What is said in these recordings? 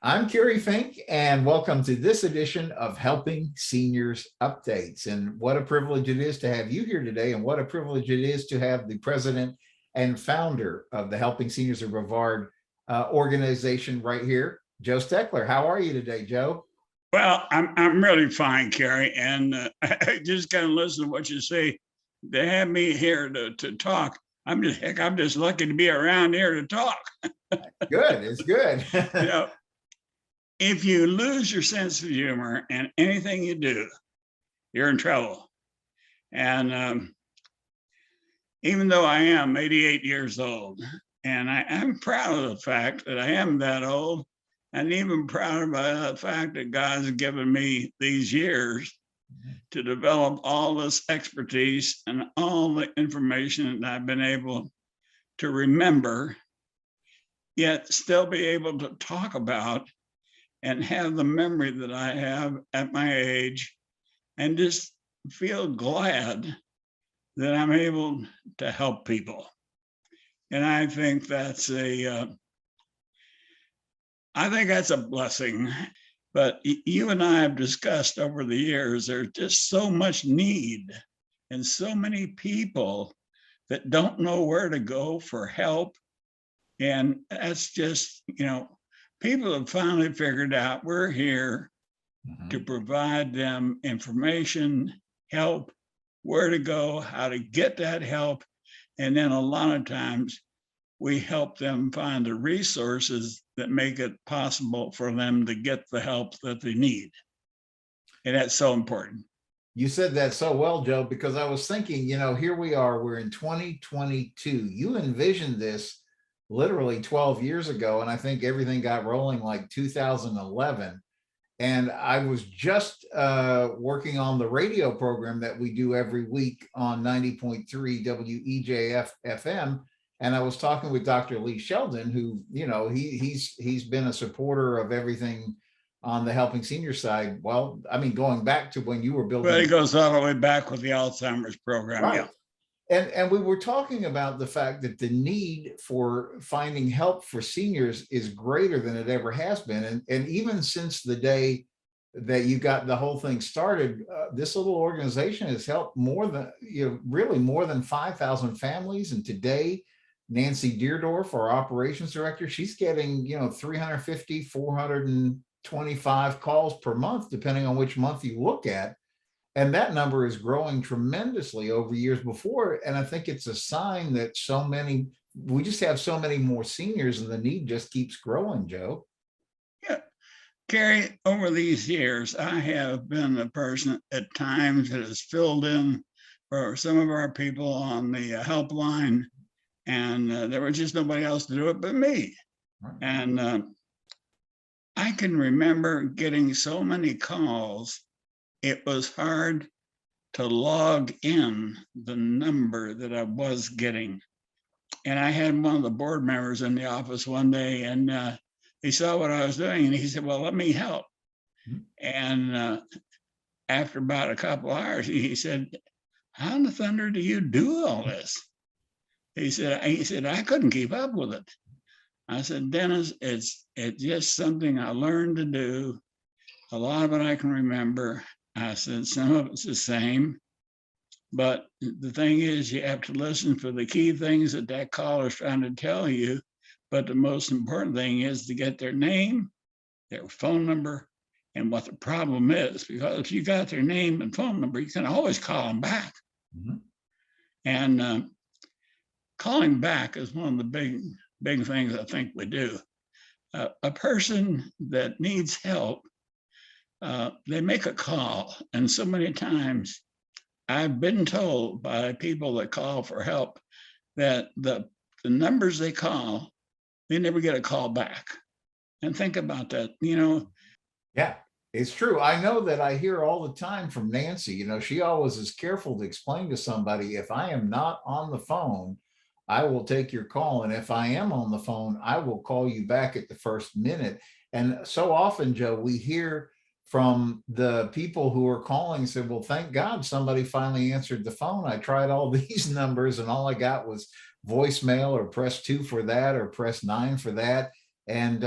I'm Kerry Fink, and welcome to this edition of Helping Seniors Updates. And what a privilege it is to have you here today, and what a privilege it is to have the president and founder of the Helping Seniors of Brevard organization right here, Joe Steckler. How are you today, Joe? Well, I'm really fine, Kerry, and I just kind of listen to what you say. They have me here to talk. I'm just lucky to be around here to talk. Good, it's good. You know, if you lose your sense of humor in anything you do, you're in trouble. And even though I am 88 years old, and I'm proud of the fact that I am that old, and even prouder by the fact that God's given me these years to develop all this expertise and all the information that I've been able to remember, yet still be able to talk about and have the memory that I have at my age, and just feel glad that I'm able to help people. And I think that's a blessing. But you and I have discussed over the years, there's just so much need and so many people that don't know where to go for help. And that's just, people have finally figured out we're here to provide them information, help, where to go, how to get that help. And then a lot of times we help them find the resources that make it possible for them to get the help that they need. And that's so important. You said that so well, Joe, because I was thinking, here we are, we're in 2022. You envisioned this literally 12 years ago, and I think everything got rolling like 2011. And I was just working on the radio program that we do every week on 90.3 WEJF FM. And I was talking with Dr. Lee Sheldon, who, he's been a supporter of everything on the Helping Senior side. Well, I mean, going back to when you were building. Well, it goes all the way back with the Alzheimer's program. Right. Yeah. And we were talking about the fact that the need for finding help for seniors is greater than it ever has been. And even since the day that you got the whole thing started, this little organization has helped more than, really more than 5,000 families. And today, Nancy Deerdorf, our operations director, she's getting, 350, 425 calls per month, depending on which month you look at. And that number is growing tremendously over years before. And I think it's a sign that we just have so many more seniors, and the need just keeps growing, Joe. Yeah. Kerry, over these years, I have been the person at times that has filled in for some of our people on the helpline, and there was just nobody else to do it but me. Right. And I can remember getting so many calls. It was hard to log in the number that I was getting. And I had one of the board members in the office one day, and he saw what I was doing, and he said, well, let me help. And after about a couple hours, he said, how in the thunder do you do all this? He said, I couldn't keep up with it. I said, Dennis, it's just something I learned to do. A lot of it I can remember. I said, some of it's the same, but the thing is, you have to listen for the key things that caller is trying to tell you. But the most important thing is to get their name, their phone number, and what the problem is. Because if you got their name and phone number, you can always call them back. And calling back is one of the big things I think we do. A person that needs help, they make a call, and so many times I've been told by people that call for help that the numbers they call, they never get a call back. And think about that, Yeah, it's true. I know that I hear all the time from Nancy. She always is careful to explain to somebody, if I am not on the phone, I will take your call. And if I am on the phone, I will call you back at the first minute. And so often, Joe, we hear from the people who are calling and said, well, thank God somebody finally answered the phone. I tried all these numbers and all I got was voicemail, or press 2 for that, or press 9 for that. And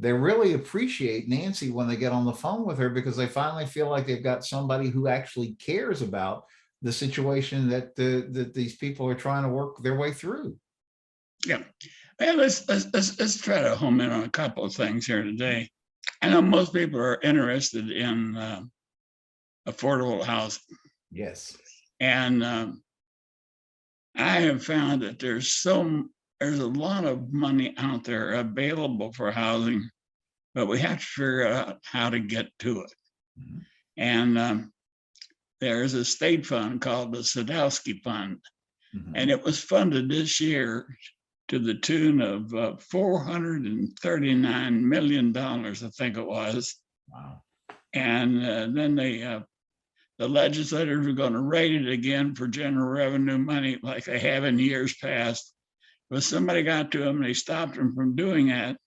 they really appreciate Nancy when they get on the phone with her, because they finally feel like they've got somebody who actually cares about the situation that these people are trying to work their way through. Yeah. Hey, let's try to home in on a couple of things here today. I know most people are interested in affordable housing, Yes. and I have found that there's a lot of money out there available for housing, but we have to figure out how to get to it. Mhm. And there's a state fund called the Sadowski Fund, Mhm. and it was funded this year to the tune of $439 million, I think it was. Wow. And then the legislators are going to rate it again for general revenue money like they have in years past. But somebody got to them and they stopped them from doing that.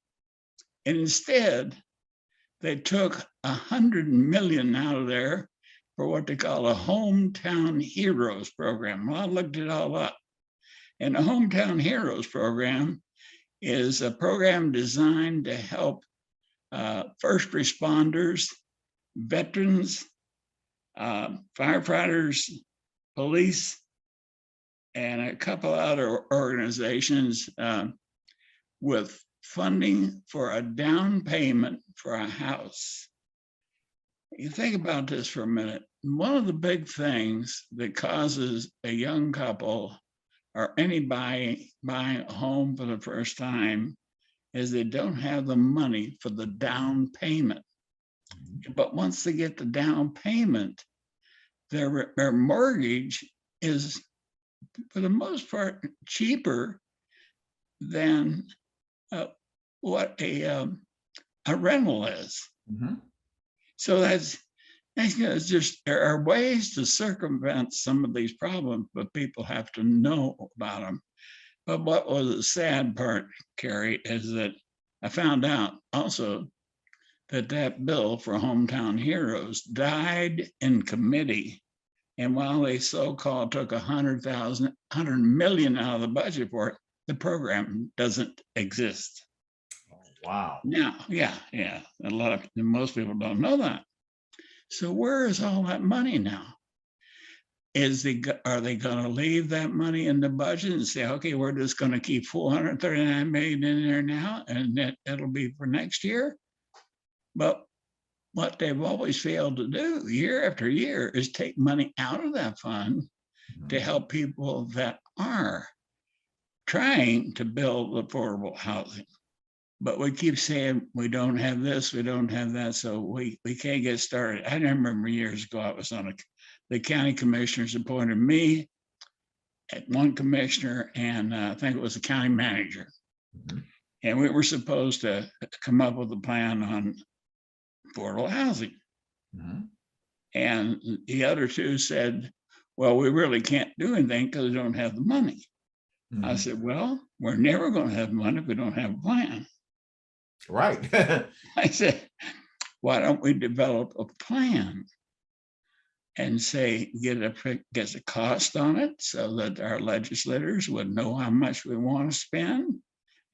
And instead, they took $100 million out of there for what they call a Hometown Heroes program. Well, I looked it all up. And the Hometown Heroes program is a program designed to help first responders, veterans, firefighters, police, and a couple other organizations with funding for a down payment for a house. You think about this for a minute. One of the big things that causes a young couple or anybody buying a home for the first time is they don't have the money for the down payment. But once they get the down payment, their mortgage is, for the most part, cheaper than what a rental is. Mhm. So that's just, there are ways to circumvent some of these problems, but people have to know about them. But what was the sad part, Kerry, is that I found out also that bill for Hometown Heroes died in committee. And while they so-called took $100 million out of the budget for it, the program doesn't exist. Wow. Now, yeah, most people don't know that. So where is all that money now? Are they going to leave that money in the budget and say, okay, we're just going to keep $439 million in there now, and it'll be for next year? But what they've always failed to do year after year is take money out of that fund to help people that are trying to build affordable housing. But we keep saying we don't have this, we don't have that, so we can't get started. I remember years ago, I was on the county commissioners appointed me at one commissioner, and I think it was the county manager. Mhm. And we were supposed to come up with a plan on affordable housing. Mhm. And the other two said, well, we really can't do anything because we don't have the money. I Mhm. said, well, we're never going to have money if we don't have a plan. Right. I said, why don't we develop a plan and say, get a cost on it so that our legislators would know how much we want to spend,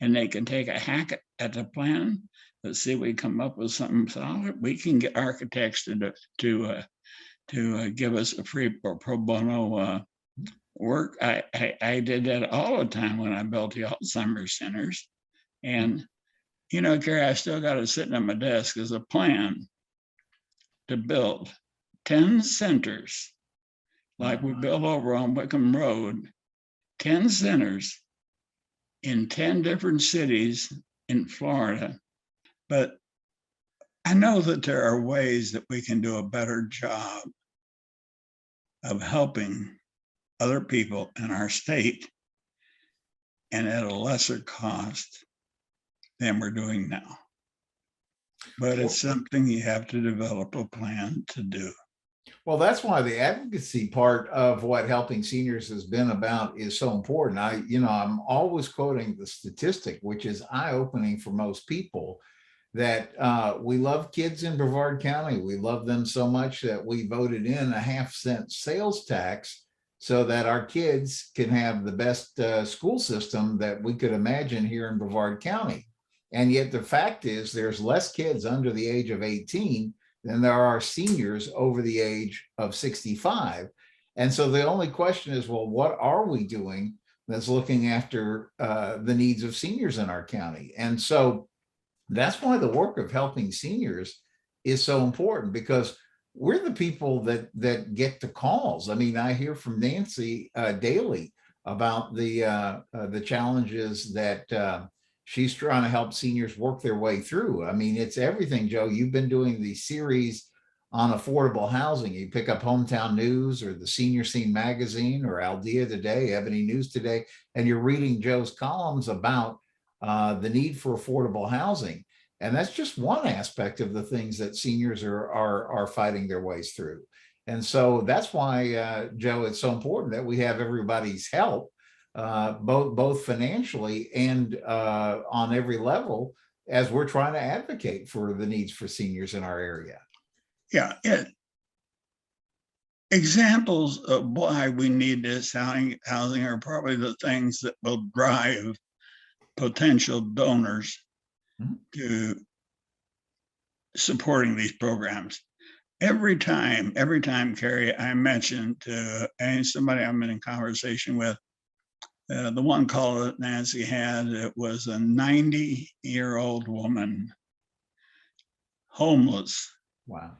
and they can take a hack at the plan. Let's see if we come up with something solid. We can get architects to give us a free pro bono work. I did that all the time when I built the Alzheimer's centers. And, Kerry, I still got it sitting on my desk as a plan to build 10 centers, like we built over on Wickham Road, 10 centers in 10 different cities in Florida. But I know that there are ways that we can do a better job of helping other people in our state and at a lesser cost than we're doing now. But it's something you have to develop a plan to do. Well, that's why the advocacy part of what Helping Seniors has been about is so important. I'm always quoting the statistic, which is eye-opening for most people, that we love kids in Brevard County. We love them so much that we voted in a 0.5-cent sales tax so that our kids can have the best school system that we could imagine here in Brevard County. And yet the fact is there's less kids under the age of 18 than there are seniors over the age of 65. And so the only question is, well, what are we doing that's looking after the needs of seniors in our county? And so that's why the work of helping seniors is so important, because we're the people that get the calls. I mean, I hear from Nancy daily about the challenges that she's trying to help seniors work their way through. I mean, it's everything, Joe. You've been doing the series on affordable housing. You pick up Hometown News or the Senior Scene magazine or Aldea Today, Ebony News Today, and you're reading Joe's columns about the need for affordable housing. And that's just one aspect of the things that seniors are fighting their ways through. And so that's why, Joe, it's so important that we have everybody's help, both financially and on every level, as we're trying to advocate for the needs for seniors in our area. Yeah. Examples of why we need this housing are probably the things that will drive potential donors to supporting these programs. Every time, Kerry, I mentioned to somebody I'm in conversation with, the one call that Nancy had, it was a 90-year-old woman, homeless. Wow.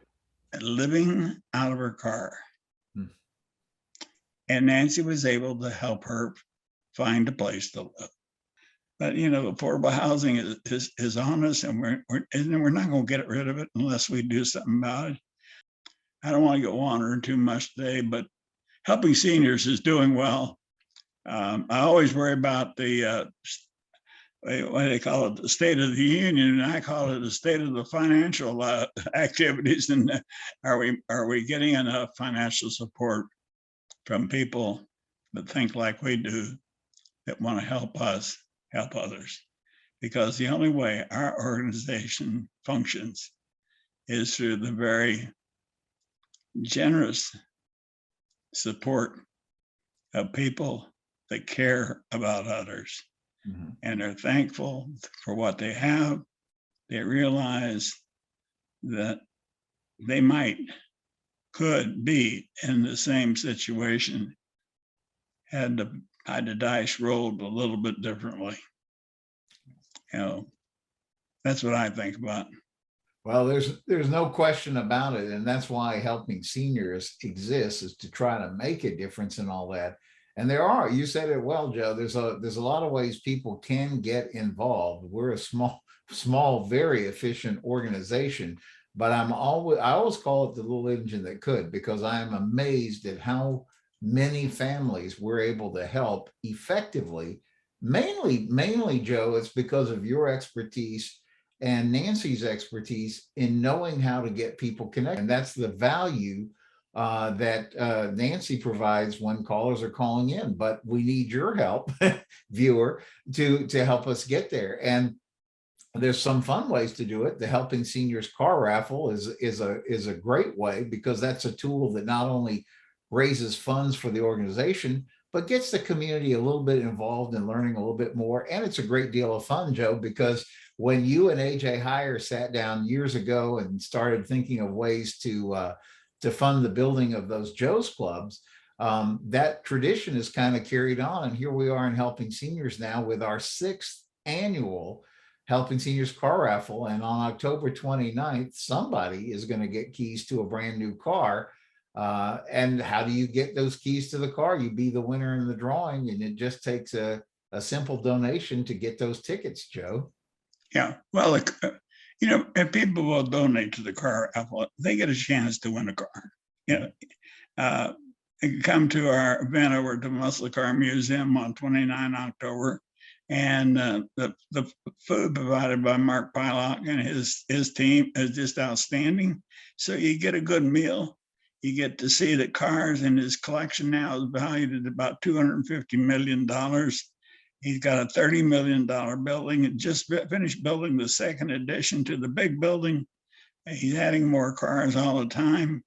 Living out of her car. And Nancy was able to help her find a place to live. But affordable housing is on us, and we're not going to get rid of it unless we do something about it. I don't want to get wandering too much today, but helping seniors is doing well. I always worry about the what do they call it, the State of the Union, and I call it the state of the financial activities. And are we getting enough financial support from people that think like we do, that want to help us help others? Because the only way our organization functions is through the very generous support of people that care about others. And are thankful for what they have. They realize that they could be in the same situation had the dice rolled a little bit differently. That's what I think about. Well, there's no question about it. And that's why helping seniors exists, is to try to make a difference in all that. And you said it well, Joe, there's a lot of ways people can get involved. We're a small, very efficient organization, but I always call it the little engine that could, because I'm amazed at how many families we're able to help effectively. Mainly, Joe, it's because of your expertise and Nancy's expertise in knowing how to get people connected. And that's the value that Nancy provides when callers are calling in. But we need your help, viewer, to help us get there. And there's some fun ways to do it. The Helping Seniors car raffle is a great way, because that's a tool that not only raises funds for the organization, but gets the community a little bit involved in learning a little bit more. And it's a great deal of fun, Joe, because when you and AJ Heyer sat down years ago and started thinking of ways to fund the building of those Joe's clubs, that tradition is kind of carried on. And here we are in Helping Seniors now with our 6th annual Helping Seniors car raffle. And on October 29th, somebody is going to get keys to a brand new car. And how do you get those keys to the car? You be the winner in the drawing, and it just takes a simple donation to get those tickets, Joe. Yeah, well, if people will donate to the car raffle, they get a chance to win a car. They can come to our event over at the Muscle Car Museum on 29 October. And the food provided by Mark Pylock and his team is just outstanding. So you get a good meal. You get to see that cars in his collection now is valued at about $250 million. He's got a $30 million building and just finished building the 2nd addition to the big building. He's adding more cars all the time,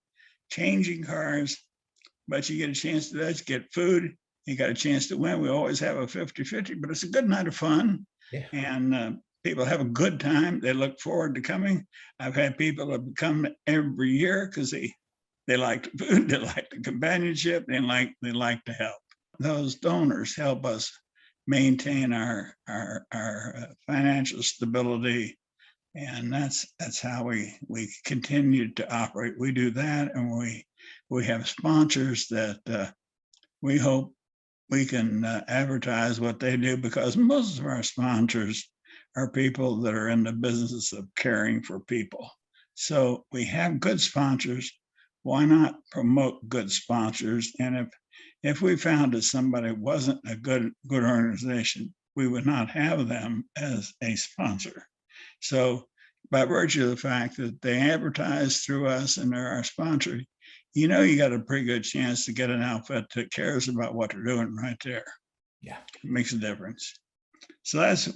changing cars, but you get a chance to get food. You got a chance to win. We always have a 50-50, but it's a good night of fun. Yeah. And People have a good time. They look forward to coming. I've had people that come every year because they like the food, they like the companionship, they like to help. Those donors help us maintain our financial stability, and that's how we continue to operate. We do that, and we have sponsors that we hope we can advertise what they do, because most of our sponsors are people that are in the business of caring for people. So we have good sponsors. Why not promote good sponsors? And if we found that somebody wasn't a good organization, we would not have them as a sponsor. So by virtue of the fact that they advertise through us and they're our sponsor, you got a pretty good chance to get an outfit that cares about what they're doing right there. Yeah, it makes a difference. So that's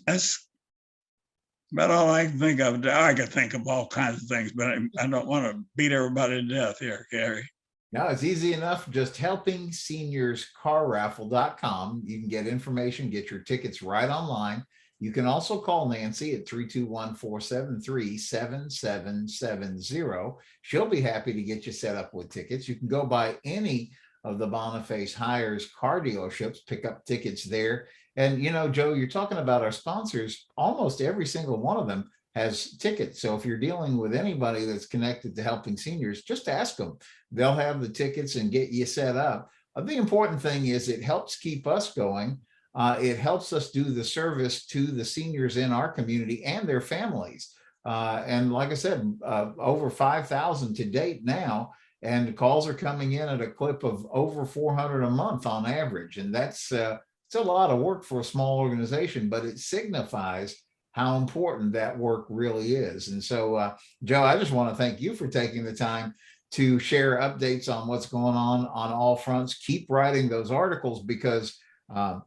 about all I can think of. I can think of all kinds of things, but I don't want to beat everybody to death here, Kerry. no, it's easy enough. Just helpingseniorscarraffle.com. You can get information, get your tickets right online. You can also call Nancy at 321-473-7770. She'll be happy to get you set up with tickets. You can go by any of the Boniface Hires car dealerships, pick up tickets there. And, Joe, you're talking about our sponsors. Almost every single one of them has tickets. So if you're dealing with anybody that's connected to Helping Seniors, just ask them. They'll have the tickets and get you set up. The important thing is it helps keep us going. It helps us do the service to the seniors in our community and their families. And like I said, over 5,000 to date now, and calls are coming in at a clip of over 400 a month on average. And that's it's a lot of work for a small organization, but it signifies how important that work really is. And so, Joe, I just want to thank you for taking the time to share updates on what's going on all fronts. Keep writing those articles, because I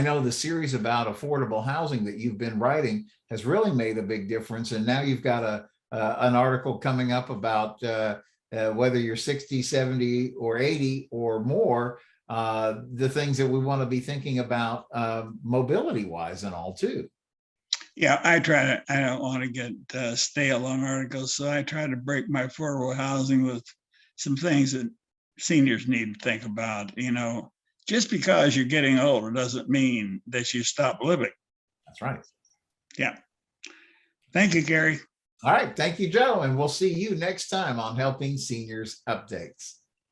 know the series about affordable housing that you've been writing has really made a big difference. And now you've got an article coming up about whether you're 60, 70, or 80 or more, the things that we want to be thinking about mobility wise and all too. Yeah, I don't want to get stale on articles, so I try to break my affordable housing with some things that seniors need to think about. Just because you're getting older doesn't mean that you stop living. That's right. Yeah. Thank you, Kerry. All right. Thank you, Joe. And we'll see you next time on Helping Seniors Updates.